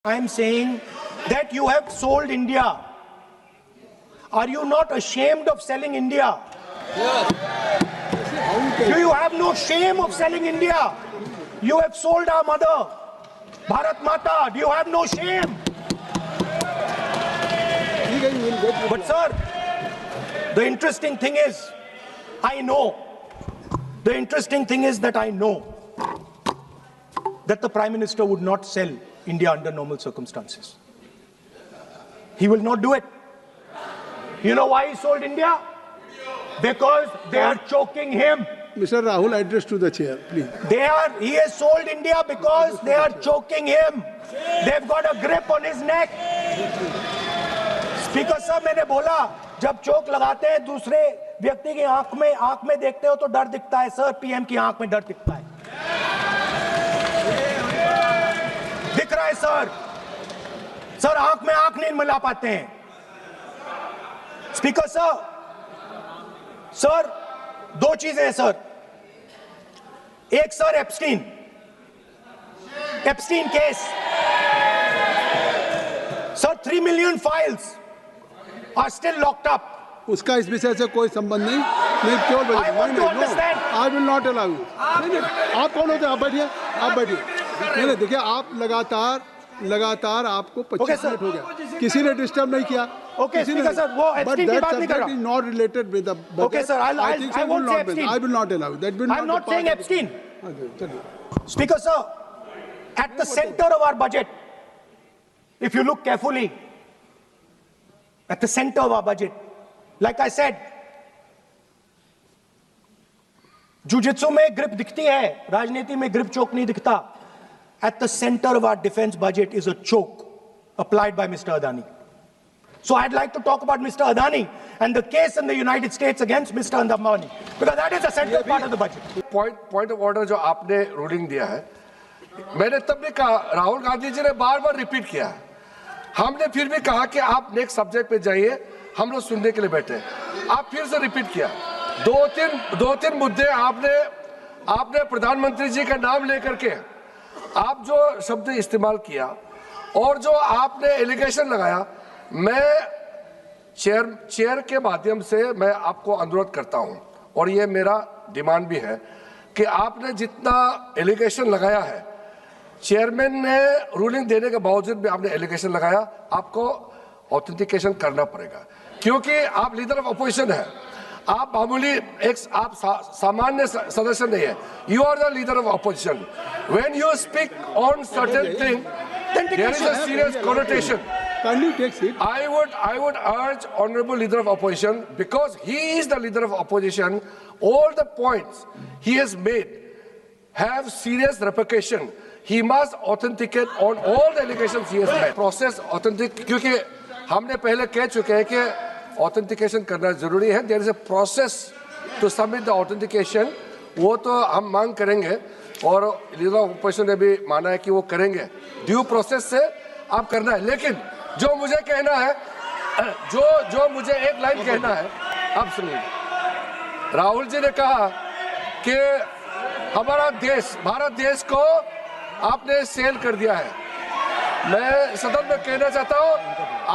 I am saying that you have sold India. Are you not ashamed of selling India? Do you have no shame of selling India? You have sold our mother, Bharat Mata. Do you have no shame? But sir, the interesting thing is, I know that the Prime Minister would not sell India under normal circumstances. He will not do it. You know why he sold India? Because they are choking him. Mr. Rahul, address to the chair, please. He has sold India because they are choking him. They've got a grip on his neck. Speaker साहब, मैंने बोला जब चोक लगाते हैं दूसरे व्यक्ति की आंख में देखते हो तो डर दिखता है सर, पीएम की आंख में डर दिखता है, दिख रहा है सर आंख में आंख नहीं मिला पाते हैं। स्पीकर सर दो चीजें हैं सर, एक sir Epstein case sir, 3 million files are still locked up. उसका इस विषय से कोई संबंध नहीं। क्यों I want to understand. I will not allow you. आप कौन होते हैं? आप बैठिए। नहीं, देखिए आप लगातार आपको 25 मिनट हो गया, किसी ने डिस्टर्ब नहीं किया। Okay, Speaker sir, वो Epstein की बात नहीं कर रहा। But that subject is not related with the budget. Okay sir, I won't say Epstein. I will not allow you. That will not. I'm not saying Epstein. Speaker sir, at the center of our budget, if you look carefully, at the center of our budget, like I said, jujitsu में grip दिखती है, राजनीति में grip choke नहीं दिखता. At the center of our defense budget is a choke applied by Mr. Adani. So I'd like to talk about Mr. Adani and the case in the United States against Mr. Ambani, because that is a central part of the budget. Point of order जो आपने ruling दिया है, मैंने तब भी कहा, राहुल गांधी जी ने बार-बार रिपीट किया है, हमने फिर भी कहा कि आप नेक्स्ट सब्जेक्ट पे जाइए, हम लोग सुनने के लिए बैठे हैं। आप फिर से रिपीट किया, दो तीन मुद्दे आपने प्रधानमंत्री जी का नाम लेकर के आप जो शब्द इस्तेमाल किया और जो आपने एलिगेशन लगाया, मैं चेयर के माध्यम से मैं आपको अनुरोध करता हूं और ये मेरा डिमांड भी है कि आपने जितना एलिगेशन लगाया है, चेयरमैन ने रूलिंग देने के बावजूद भी आपने एलिगेशन लगाया, आपको ऑथेंटिकेशन करना पड़ेगा, क्योंकि आप लीडर ऑफ अपोजिशन है, आप मामूली आप सामान्य सदस्य नहीं है, you are the leader of opposition. When you speak on certain thing, there is a serious connotation. Can you take it? I would urge honorable leader of opposition, because he is the leader of opposition, all the points he has made have serious repercussion. He must authenticate on all the allegations he has made. Process authentic, क्योंकि हमने पहले कह चुके हैं कि authentication करना जरूरी है. There is a process to submit the authentication. वो तो हम मांग करेंगे और leader of opposition ने भी माना है कि वो करेंगे. Due process से आप करना है. लेकिन जो मुझे कहना है, जो मुझे एक लाइन कहना है, आप सुनिए. राहुल जी ने कहा कि हमारा देश, भारत देश को आपने सेल कर दिया है. मैं सदन में कहना चाहता हूं,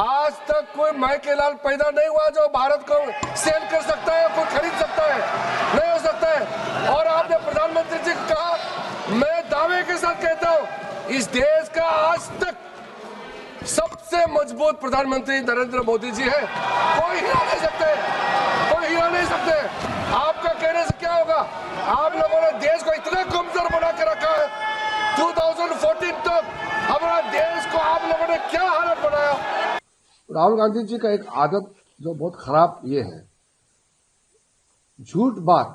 आज तक कोई माइके लाल पैदा नहीं हुआ जो भारत को सेल कर सकता है, कोई खरीद सकता है, नहीं हो सकता है. और आपने प्रधानमंत्री जी को कहा, मैं दावे के साथ कहता हूं, इस देश का आज तक सबसे मजबूत प्रधानमंत्री नरेंद्र मोदी जी है. कोई हिला नहीं सकते, कोई हिला नहीं सकते. आपका कहने से क्या होगा? आप लोगों ने देश को इतना कमजोर बना के रखा है. 2014 तक हमारा देश को आप लोगों ने क्या हालत बनाया. राहुल गांधी जी का एक आदत जो बहुत खराब ये है, झूठ बात,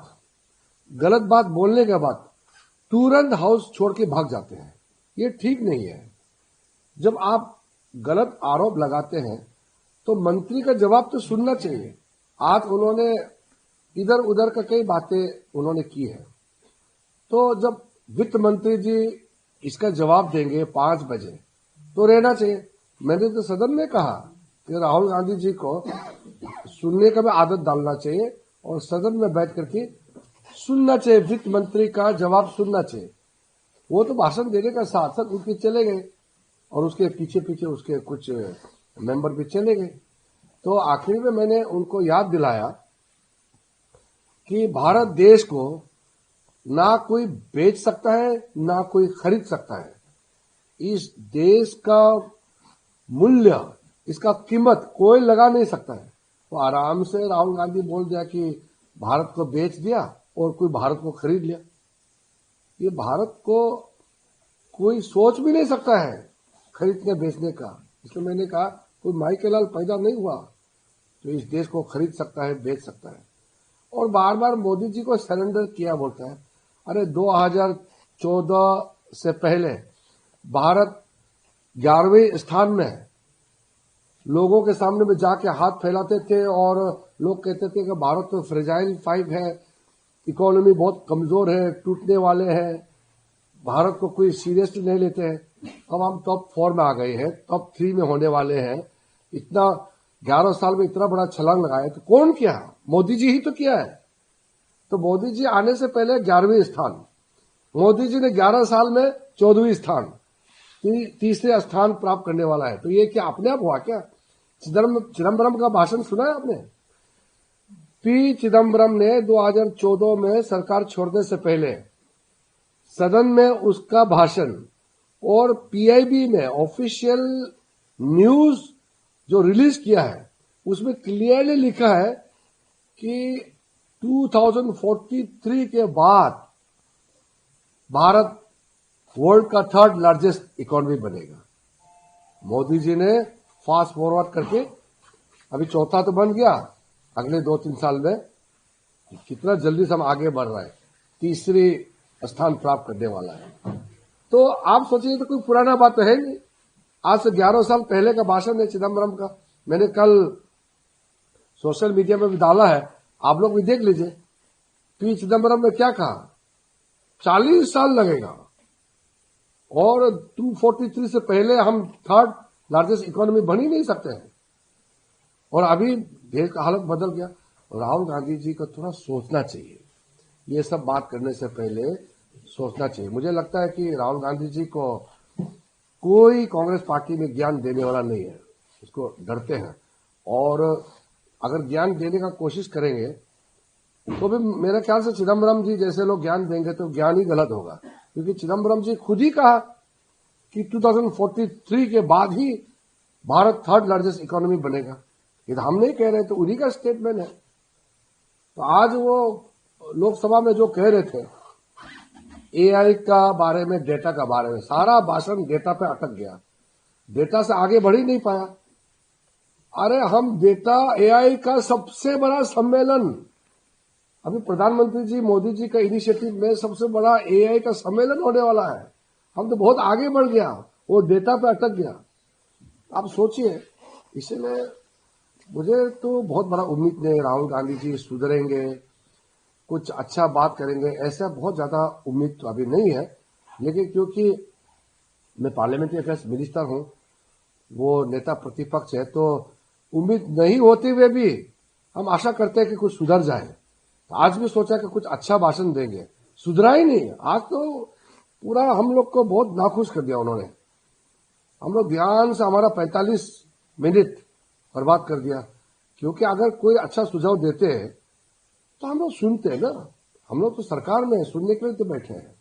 गलत बात बोलने के बाद तुरंत हाउस छोड़ के भाग जाते हैं. ये ठीक नहीं है. जब आप गलत आरोप लगाते हैं तो मंत्री का जवाब तो सुनना चाहिए. आज उन्होंने इधर उधर का कई बातें उन्होंने की है, तो जब वित्त मंत्री जी इसका जवाब देंगे 5 बजे तो रहना चाहिए. मैंने तो सदन में कहा कि राहुल गांधी जी को सुनने का भी आदत डालना चाहिए और सदन में बैठ करके सुनना चाहिए, वित्त मंत्री का जवाब सुनना चाहिए. वो तो भाषण देने का साथ साथ उठ के चले गए और उसके पीछे पीछे उसके कुछ मेंबर भी चले गए। तो आखिर में मैंने उनको याद दिलाया कि भारत देश को ना कोई बेच सकता है, ना कोई खरीद सकता है। इस देश का मूल्य, इसका कीमत कोई लगा नहीं सकता है। तो आराम से राहुल गांधी बोल दिया कि भारत को बेच दिया और कोई भारत को खरीद लिया। ये भारत को कोई सोच भी नहीं सकता है खरीदने बेचने का। इसलिए मैंने कहा कोई माई के लाल पैदा नहीं हुआ तो इस देश को खरीद सकता है, बेच सकता है। और बार बार मोदी जी को सरेंडर किया बोलता है। अरे 2014 से पहले भारत 11वें स्थान में है। लोगों के सामने में जाके हाथ फैलाते थे और लोग कहते थे कि भारत तो फ्रेजाइल 5 है, इकोनॉमी बहुत कमजोर है, टूटने वाले हैं, भारत को कोई सीरियसली नहीं लेते हैं। अब हम टॉप 4 में आ गए हैं, टॉप 3 में होने वाले हैं। इतना 11 साल में इतना बड़ा छलांग लगाया तो कौन किया? मोदी जी ही तो किया है। तो मोदी जी आने से पहले 11वें स्थान, मोदी जी ने 11 साल में 14वीं स्थान, तीसरे स्थान प्राप्त करने वाला है। तो ये क्या अपने आप हुआ क्या? चिदम्बरम का भाषण सुना है आपने? पी चिदम्बरम ने 2014 में सरकार छोड़ने से पहले सदन में उसका भाषण और पीआईबी में ऑफिशियल न्यूज जो रिलीज किया है उसमें क्लियरली लिखा है कि 2043 के बाद भारत वर्ल्ड का 3rd लार्जेस्ट इकोनॉमी बनेगा। मोदी जी ने फास्ट फॉरवर्ड करके अभी 4था तो बन गया, अगले 2-3 साल में कितना जल्दी से हम आगे बढ़ रहे हैं, 3री स्थान प्राप्त करने वाला है। तो आप सोचिए तो कोई पुराना बात तो है नहीं। आज से 11 साल पहले का भाषण है चिदम्बरम का। मैंने कल सोशल मीडिया में भी डाला है, आप लोग भी देख लीजिए। पी चिदम्बरम ने क्या कहा? 40 साल लगेगा और 243 से पहले हम 3rd लार्जेस्ट इकोनॉमी बन ही नहीं सकते हैं। और अभी देश का हालत बदल गया। राहुल गांधी जी को थोड़ा सोचना चाहिए, ये सब बात करने से पहले सोचना चाहिए। मुझे लगता है कि राहुल गांधी जी को कोई कांग्रेस पार्टी में ज्ञान देने वाला नहीं है, उसको डरते हैं। और अगर ज्ञान देने का कोशिश करेंगे तो भी मेरे ख्याल से चिदम्बरम जी जैसे लोग ज्ञान देंगे तो ज्ञान ही गलत होगा। क्योंकि चिदम्बरम जी खुद ही कहा कि 2043 के बाद ही भारत 3rd लार्जेस्ट इकोनॉमी बनेगा। ये तो हम नहीं कह रहे, तो उन्हीं का स्टेटमेंट है। तो आज वो लोकसभा में जो कह रहे थे एआई का बारे में, डेटा का बारे में, सारा भाषण डेटा पे अटक गया, डेटा से आगे बढ़ ही नहीं पाया। अरे हम डेटा एआई का सबसे बड़ा सम्मेलन, अभी प्रधानमंत्री जी मोदी जी का इनिशिएटिव में सबसे बड़ा एआई का सम्मेलन होने वाला है। हम तो बहुत आगे बढ़ गया, वो डेटा पे अटक गया। आप सोचिए, इसलिए मुझे तो बहुत बड़ा उम्मीद नहीं, राहुल गांधी जी सुधरेंगे, कुछ अच्छा बात करेंगे, ऐसा बहुत ज्यादा उम्मीद तो अभी नहीं है। लेकिन क्योंकि मैं पार्लियामेंट्री अफेयर्स मिनिस्टर हूं, वो नेता प्रतिपक्ष है, तो उम्मीद नहीं होते हुए भी हम आशा करते हैं कि कुछ सुधर जाए। आज भी सोचा कि कुछ अच्छा भाषण देंगे, सुधरा ही नहीं। आज तो पूरा हम लोग को बहुत नाखुश कर दिया उन्होंने। हम लोग ध्यान से हमारा 45 मिनट बर्बाद कर दिया। क्योंकि अगर कोई अच्छा सुझाव देते हैं तो हम लोग सुनते हैं ना, हम लोग तो सरकार में सुनने के लिए तो बैठे हैं।